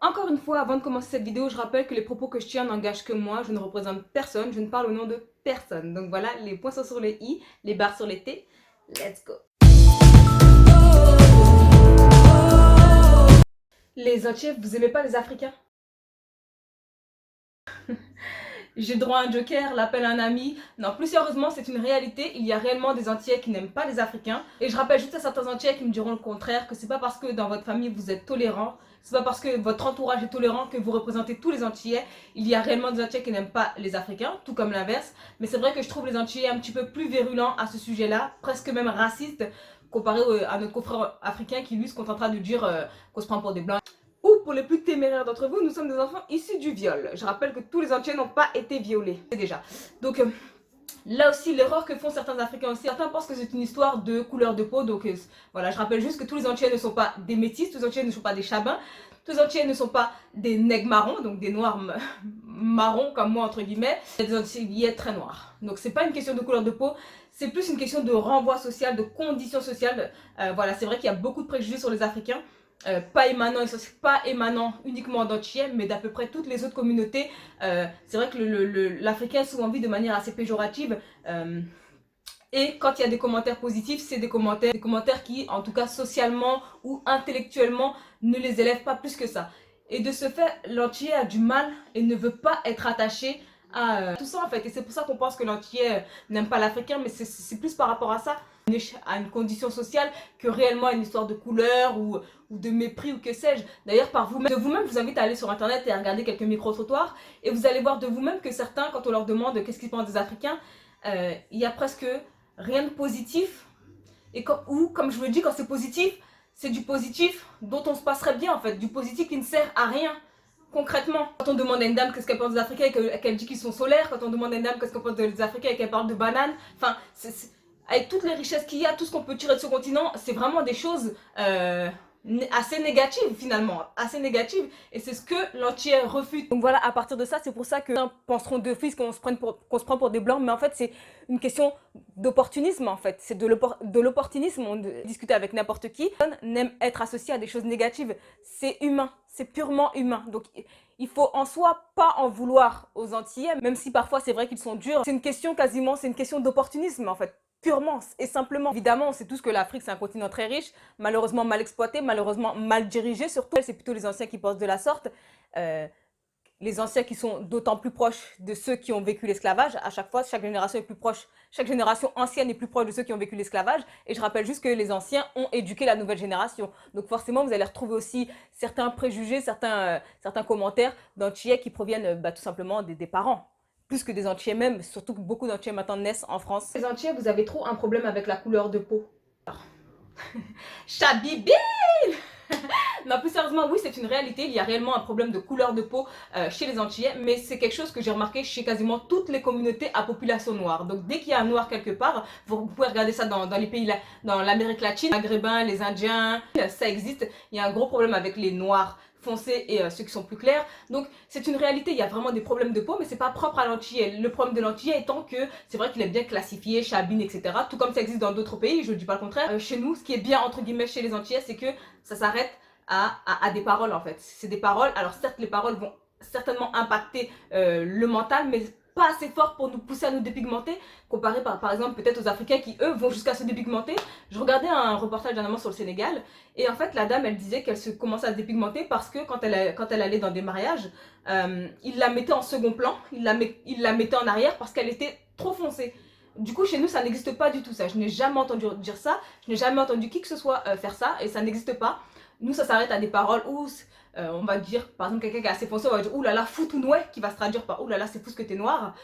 Encore une fois, avant de commencer cette vidéo, je rappelle que les propos que je tiens n'engagent que moi, je ne représente personne, je ne parle au nom de personne. Donc voilà, les points sont sur les i, les barres sur les t. Let's go. Les Antillais, vous aimez pas les Africains? J'ai droit à un joker, l'appel à un ami. Non, plus sérieusement, c'est une réalité. Il y a réellement des Antillais qui n'aiment pas les Africains. Et je rappelle juste à certains Antillais qui me diront le contraire, que c'est pas parce que dans votre famille vous êtes tolérant, c'est pas parce que votre entourage est tolérant que vous représentez tous les Antillais. Il y a réellement des Antillais qui n'aiment pas les Africains, tout comme l'inverse. Mais c'est vrai que je trouve les Antillais un petit peu plus virulents à ce sujet-là, presque même racistes, comparé à notre confrère africain qui lui se contentera de dire qu'on se prend pour des blancs. Ou pour les plus téméraires d'entre vous, nous sommes des enfants issus du viol. Je rappelle que tous les Antillais n'ont pas été violés, c'est déjà. Donc là aussi, l'erreur que font certains Africains aussi, certains pensent que c'est une histoire de couleur de peau. Donc voilà, je rappelle juste que tous les Antillais ne sont pas des métis, tous les Antillais ne sont pas des chabins, tous les Antillais ne sont pas des nègres marrons, donc des noirs marrons comme moi entre guillemets, des Antillais très noirs. Donc c'est pas une question de couleur de peau, c'est plus une question de renvoi social, de conditions sociales. Voilà, c'est vrai qu'il y a beaucoup de préjugés sur les Africains. Pas émanant uniquement d'Antillais, mais d'à peu près toutes les autres communautés. C'est vrai que l'Africain est souvent vu de manière assez péjorative. Et quand il y a des commentaires positifs, c'est des commentaires qui, en tout cas socialement ou intellectuellement, ne les élèvent pas plus que ça. Et de ce fait, l'Antillais a du mal et ne veut pas être attaché à tout ça en fait. Et c'est pour ça qu'on pense que l'Antillais n'aime pas l'Africain, mais c'est plus par rapport à ça, à une condition sociale, que réellement une histoire de couleur ou de mépris ou que sais-je. D'ailleurs, par vous-même, de vous-même, je vous invite à aller sur internet et à regarder quelques micro-trottoirs et vous allez voir de vous-même que certains, quand on leur demande qu'est-ce qu'ils pensent des Africains, il y a presque rien de positif. Et ou, comme je vous le dis, quand c'est positif, c'est du positif dont on se passerait bien en fait, du positif qui ne sert à rien. Concrètement, quand on demande à une dame qu'est-ce qu'elle pense des Africains et qu'elle dit qu'ils sont solaires, quand on demande à une dame qu'est-ce qu'elle pense des Africains et qu'elle parle de bananes, enfin, avec toutes les richesses qu'il y a, tout ce qu'on peut tirer de ce continent, c'est vraiment des choses assez négatives finalement, assez négatives, et c'est ce que l'Antillais refute. Donc voilà, à partir de ça, c'est pour ça que certains penseront d'office qu'on se prend pour des blancs, mais en fait c'est une question d'opportunisme en fait, c'est de l'opportunisme. On discute avec n'importe qui, personne n'aime être associé à des choses négatives, c'est humain, c'est purement humain. Donc il faut en soi pas en vouloir aux Antillais, même si parfois c'est vrai qu'ils sont durs. C'est une question quasiment, c'est une question d'opportunisme en fait, purement et simplement. Évidemment, on sait tous que l'Afrique c'est un continent très riche, malheureusement mal exploité, malheureusement mal dirigé surtout. C'est plutôt les anciens qui pensent de la sorte. Les anciens qui sont d'autant plus proches de ceux qui ont vécu l'esclavage. À chaque fois, chaque génération est plus proche, chaque génération ancienne est plus proche de ceux qui ont vécu l'esclavage. Et je rappelle juste que les anciens ont éduqué la nouvelle génération. Donc forcément, vous allez retrouver aussi certains préjugés, certains commentaires d'Antillais qui proviennent tout simplement des parents. Plus que des Antillais même, surtout que beaucoup d'Antillais maintenant naissent en France. Les Antillais, vous avez trop un problème avec la couleur de peau. Chabibi. Non, plus sérieusement, oui, c'est une réalité. Il y a réellement un problème de couleur de peau chez les Antillais, mais c'est quelque chose que j'ai remarqué chez quasiment toutes les communautés à population noire. Donc, dès qu'il y a un noir quelque part, vous pouvez regarder ça dans les pays, dans l'Amérique latine, les Maghrébins, les Indiens, ça existe. Il y a un gros problème avec les noirs foncés et ceux qui sont plus clairs. Donc, c'est une réalité. Il y a vraiment des problèmes de peau, mais c'est pas propre à l'Antillais. Le problème de l'Antillais étant que c'est vrai qu'il est bien classifié, chabine, etc. Tout comme ça existe dans d'autres pays, je ne dis pas le contraire. Chez nous, ce qui est bien, entre guillemets, chez les Antillais, c'est que ça s'arrête à des paroles en fait. C'est des paroles, alors certes les paroles vont certainement impacter le mental, mais pas assez fort pour nous pousser à nous dépigmenter, comparé par exemple peut-être aux Africains qui eux vont jusqu'à se dépigmenter. Je regardais un reportage dernièrement sur le Sénégal, et en fait la dame elle disait qu'elle se commençait à se dépigmenter parce que quand elle allait dans des mariages, il la mettait en second plan, il la mettait en arrière parce qu'elle était trop foncée. Du coup, chez nous, ça n'existe pas du tout ça. Je n'ai jamais entendu dire ça. Je n'ai jamais entendu qui que ce soit faire ça et ça n'existe pas. Nous, ça s'arrête à des paroles où on va dire, par exemple, quelqu'un qui est assez foncé, on va dire ouh là là, fou tout noué, qui va se traduire par ouh là là, c'est fou ce que t'es noir.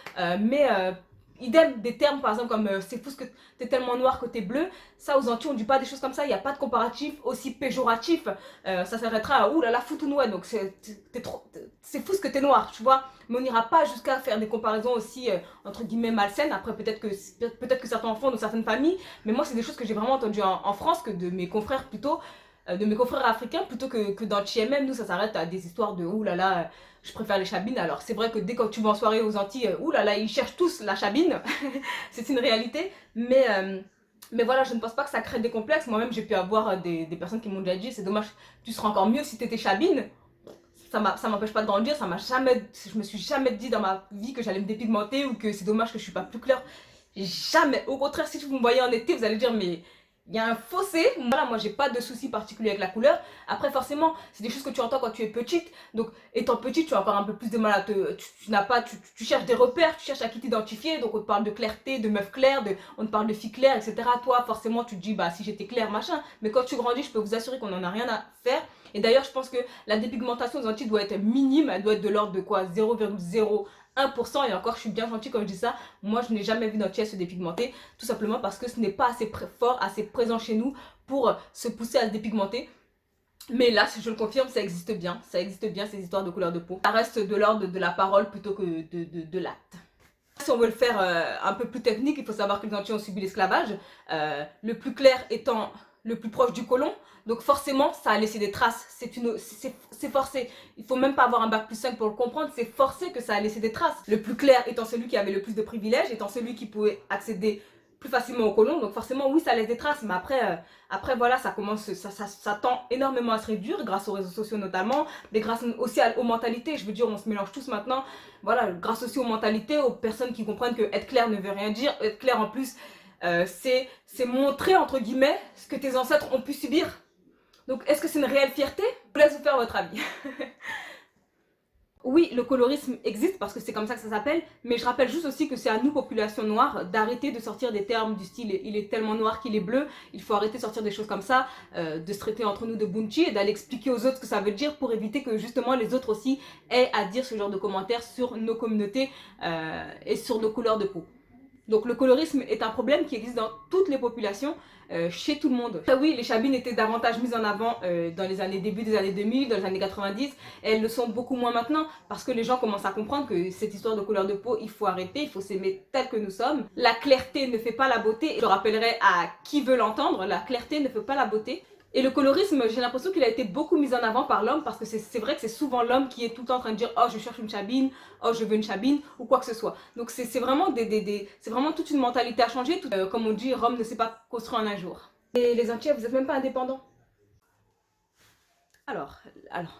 Idem des termes, par exemple, comme c'est fou ce que t'es tellement noir que t'es bleu. Ça, aux Antilles, on dit pas des choses comme ça. Il n'y a pas de comparatif aussi péjoratif. Ça s'arrêtera à ouh là là, fou tout noué. Donc, c'est fou ce que t'es noir, tu vois. Mais on n'ira pas jusqu'à faire des comparaisons aussi, entre guillemets, malsaines. Après, peut-être que certains enfants dans certaines familles. Mais moi, c'est des choses que j'ai vraiment entendues en France, que de mes confrères plutôt de mes confrères africains plutôt que dans le TMM. Nous, ça s'arrête à des histoires de oulala, je préfère les chabines. Alors, c'est vrai que dès que tu vas en soirée aux Antilles, oulala, ils cherchent tous la chabine. C'est une réalité. Mais voilà, je ne pense pas que ça crée des complexes. Moi-même, j'ai pu avoir des personnes qui m'ont déjà dit c'est dommage, tu seras encore mieux si t'étais chabine. ça m'empêche pas de grandir, je me suis jamais dit dans ma vie que j'allais me dépigmenter ou que c'est dommage que je suis pas plus claire. Jamais. Au contraire, si vous me voyez en été, vous allez dire, mais il y a un fossé. Voilà, moi j'ai pas de soucis particuliers avec la couleur. Après, forcément, c'est des choses que tu entends quand tu es petite. Donc, étant petite, tu as encore un peu plus de mal à te. Tu cherches des repères, tu cherches à qui t'identifier. Donc, on te parle de clarté, de meuf claire, on te parle de fille claire, etc. Toi, forcément, tu te dis, bah, si j'étais claire, machin. Mais quand tu grandis, je peux vous assurer qu'on en a rien à faire. Et d'ailleurs, je pense que la dépigmentation aux Antilles doit être minime. Elle doit être de l'ordre de quoi 0,01%. Et encore, je suis bien gentille quand je dis ça. Moi, je n'ai jamais vu d'Antillais se dépigmenter. Tout simplement parce que ce n'est pas assez fort, assez présent chez nous pour se pousser à se dépigmenter. Mais là, si je le confirme, ça existe bien. Ça existe bien, ces histoires de couleur de peau. Ça reste de l'ordre de la parole plutôt que de l'acte. Si on veut le faire un peu plus technique, il faut savoir que les Antillais ont subi l'esclavage. Le plus clair étant le plus proche du côlon. Donc forcément, ça a laissé des traces. C'est forcé. Il faut même pas avoir un bac plus 5 pour le comprendre. C'est forcé que ça a laissé des traces. Le plus clair étant celui qui avait le plus de privilèges, étant celui qui pouvait accéder plus facilement au côlon. Donc forcément, oui, ça laisse des traces. Mais après voilà, ça tend énormément à se réduire grâce aux réseaux sociaux notamment, mais grâce aussi aux mentalités. Je veux dire, on se mélange tous maintenant. Voilà, grâce aussi aux mentalités, aux personnes qui comprennent que être clair ne veut rien dire. Être clair en plus, c'est montrer entre guillemets ce que tes ancêtres ont pu subir. Donc, est-ce que c'est une réelle fierté? Je vous laisse vous faire votre avis. Oui, le colorisme existe parce que c'est comme ça que ça s'appelle, mais je rappelle juste aussi que c'est à nous, population noire, d'arrêter de sortir des termes du style il est tellement noir qu'il est bleu. Il faut arrêter de sortir des choses comme ça, de se traiter entre nous de bunchi et d'aller expliquer aux autres ce que ça veut dire pour éviter que justement les autres aussi aient à dire ce genre de commentaires sur nos communautés et sur nos couleurs de peau. Donc le colorisme est un problème qui existe dans toutes les populations, chez tout le monde. Oui, les chabines étaient davantage mises en avant dans les début des années 2000, dans les années 90, et elles le sont beaucoup moins maintenant parce que les gens commencent à comprendre que cette histoire de couleur de peau, il faut arrêter, il faut s'aimer tel que nous sommes. La clarté ne fait pas la beauté, je rappellerai à qui veut l'entendre, la clarté ne fait pas la beauté. Et le colorisme, j'ai l'impression qu'il a été beaucoup mis en avant par l'homme parce que c'est vrai que c'est souvent l'homme qui est tout le temps en train de dire « Oh, je cherche une chabine, oh, je veux une chabine » ou quoi que ce soit. Donc c'est vraiment, c'est vraiment toute une mentalité à changer. Comme on dit, Rome ne s'est pas construit en un jour. Et les Antillais, vous n'êtes même pas indépendants. Alors,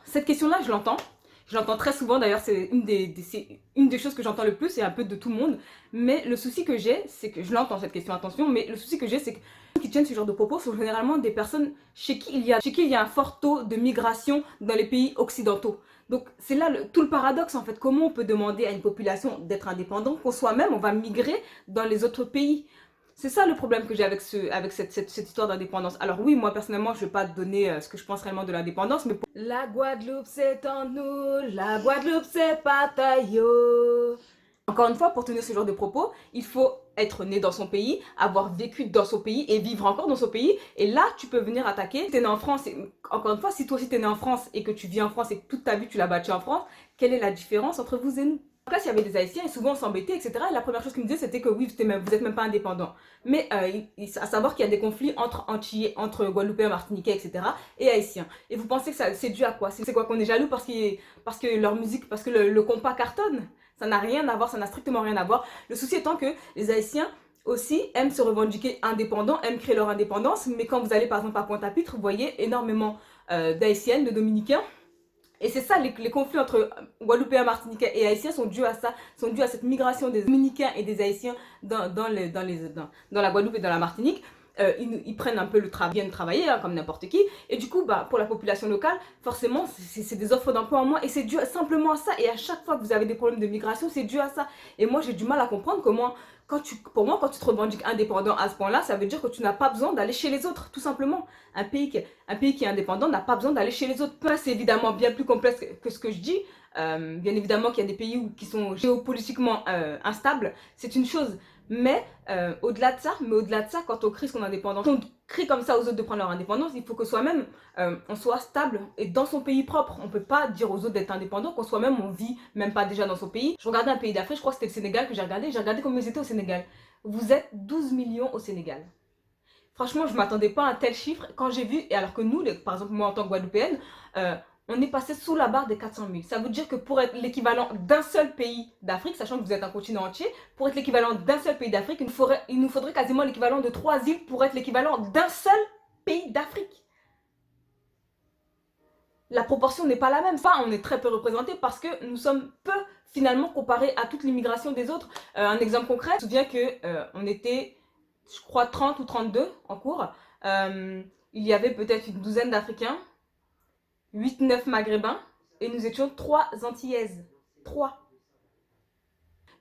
cette question-là, je l'entends. Je l'entends très souvent, d'ailleurs, c'est une des choses que j'entends le plus, et un peu de tout le monde. Mais le souci que j'ai, c'est que, je l'entends cette question, attention, mais le souci que j'ai, c'est que les gens qui tiennent ce genre de propos sont généralement des personnes chez qui il y a un fort taux de migration dans les pays occidentaux. Donc c'est là tout le paradoxe en fait. Comment on peut demander à une population d'être indépendante quand soi-même on va migrer dans les autres pays? C'est ça le problème que j'ai avec cette histoire d'indépendance. Alors oui, moi personnellement, je ne vais pas te donner ce que je pense réellement de l'indépendance, mais la Guadeloupe c'est en nous, la Guadeloupe c'est pas taillot. Encore une fois, pour tenir ce genre de propos, il faut être né dans son pays, avoir vécu dans son pays et vivre encore dans son pays. Et là, tu peux venir attaquer. Si tu es né en France, encore une fois, si toi aussi tu es né en France et que tu vis en France et que toute ta vie tu l'as bâti en France, quelle est la différence entre vous et nous? En place, il y avait des Haïtiens et souvent on s'embêtait, etc. Et la première chose qu'ils me disaient, c'était que oui, vous n'êtes même pas indépendant. Mais à savoir qu'il y a des conflits entre Antillais, entre Guadeloupéens, Martiniquais, etc. et Haïtiens. Et vous pensez que c'est dû à quoi? C'est quoi qu'on est jaloux parce que leur musique, parce que le compas cartonne? Ça n'a rien à voir, ça n'a strictement rien à voir. Le souci étant que les Haïtiens aussi aiment se revendiquer indépendants, aiment créer leur indépendance. Mais quand vous allez par exemple à Pointe-à-Pitre, vous voyez énormément d'Haïtiennes, de Dominicains. Et c'est ça, les conflits entre Guadeloupéens, Martiniquais et Haïtiens sont dus à ça, sont dus à cette migration des Dominicains et des Haïtiens dans la Guadeloupe et dans la Martinique. Ils prennent un peu le travail, viennent travailler hein, comme n'importe qui. Et du coup, pour la population locale, forcément, c'est des offres d'emploi en moins. Et c'est dû simplement à ça. Et à chaque fois que vous avez des problèmes de migration, c'est dû à ça. Et moi, j'ai du mal à comprendre comment, pour moi, quand tu te revendiques indépendant à ce point-là, ça veut dire que tu n'as pas besoin d'aller chez les autres, tout simplement. Un pays qui est indépendant n'a pas besoin d'aller chez les autres. C'est évidemment bien plus complexe que ce que je dis. Bien évidemment qu'il y a des pays qui sont géopolitiquement instables, c'est une chose. Mais au-delà de ça, quand on crie son indépendance, quand on crie comme ça aux autres de prendre leur indépendance, il faut que soi-même on soit stable et dans son pays propre. On ne peut pas dire aux autres d'être indépendant quand soi-même on vit même pas déjà dans son pays. Je regardais un pays d'Afrique, je crois que c'était le Sénégal que j'ai regardé combien ils étaient au Sénégal. Vous êtes 12 millions au Sénégal. Franchement, je ne m'attendais pas à un tel chiffre quand j'ai vu, et alors que nous, par exemple moi en tant que Guadeloupéenne, on est passé sous la barre des 400 000. Ça veut dire que pour être l'équivalent d'un seul pays d'Afrique, sachant que vous êtes un continent entier, pour être l'équivalent d'un seul pays d'Afrique, il nous faudrait quasiment l'équivalent de 3 îles pour être l'équivalent d'un seul pays d'Afrique. la proportion n'est pas la même. Enfin, on est très peu représentés parce que nous sommes peu finalement comparés à toute l'immigration des autres. Un exemple concret, je me souviens que on était, je crois, 30 ou 32 en cours. Euh, il y avait peut-être une douzaine d'Africains, 8, 9 Maghrébins, et nous étions 3 Antillaises. 3.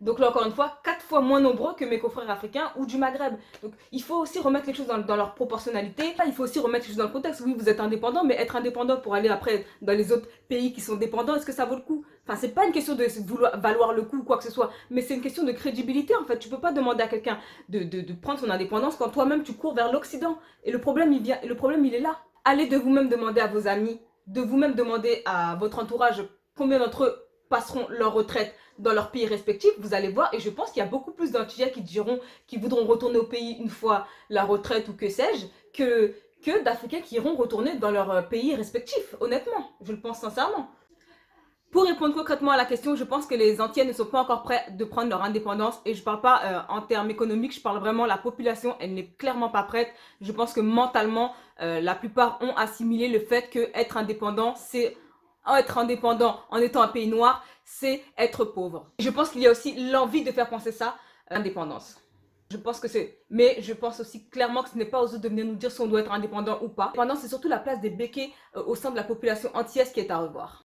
Donc là, encore une fois, 4 fois moins nombreux que mes confrères africains ou du Maghreb. Donc il faut aussi remettre les choses dans leur proportionnalité. Il faut aussi remettre les choses dans le contexte. Oui, vous êtes indépendant, mais être indépendant pour aller après dans les autres pays qui sont dépendants, est-ce que ça vaut le coup? Enfin, c'est pas une question de vouloir valoir le coup ou quoi que ce soit, mais c'est une question de crédibilité en fait. Tu peux pas demander à quelqu'un de prendre son indépendance quand toi-même tu cours vers l'Occident. Et le problème il est là. Allez de vous-même demander à vos amis, de vous-même demander à votre entourage combien d'entre eux passeront leur retraite dans leur pays respectifs, vous allez voir, et je pense qu'il y a beaucoup plus d'Antillais qui voudront retourner au pays une fois la retraite ou que sais-je, que d'Africains qui iront retourner dans leur pays respectif, honnêtement, je le pense sincèrement. Pour répondre concrètement à la question, je pense que les Antillais ne sont pas encore prêts de prendre leur indépendance et je parle pas en termes économiques, je parle vraiment la population, elle n'est clairement pas prête. Je pense que mentalement, la plupart ont assimilé le fait que être indépendant, c'est être indépendant en étant un pays noir, c'est être pauvre. Je pense qu'il y a aussi l'envie de faire penser ça, l'indépendance. Je pense que c'est. Mais je pense aussi clairement que ce n'est pas aux autres de venir nous dire si on doit être indépendant ou pas. L'indépendance, c'est surtout la place des béquets au sein de la population antillaise qui est à revoir.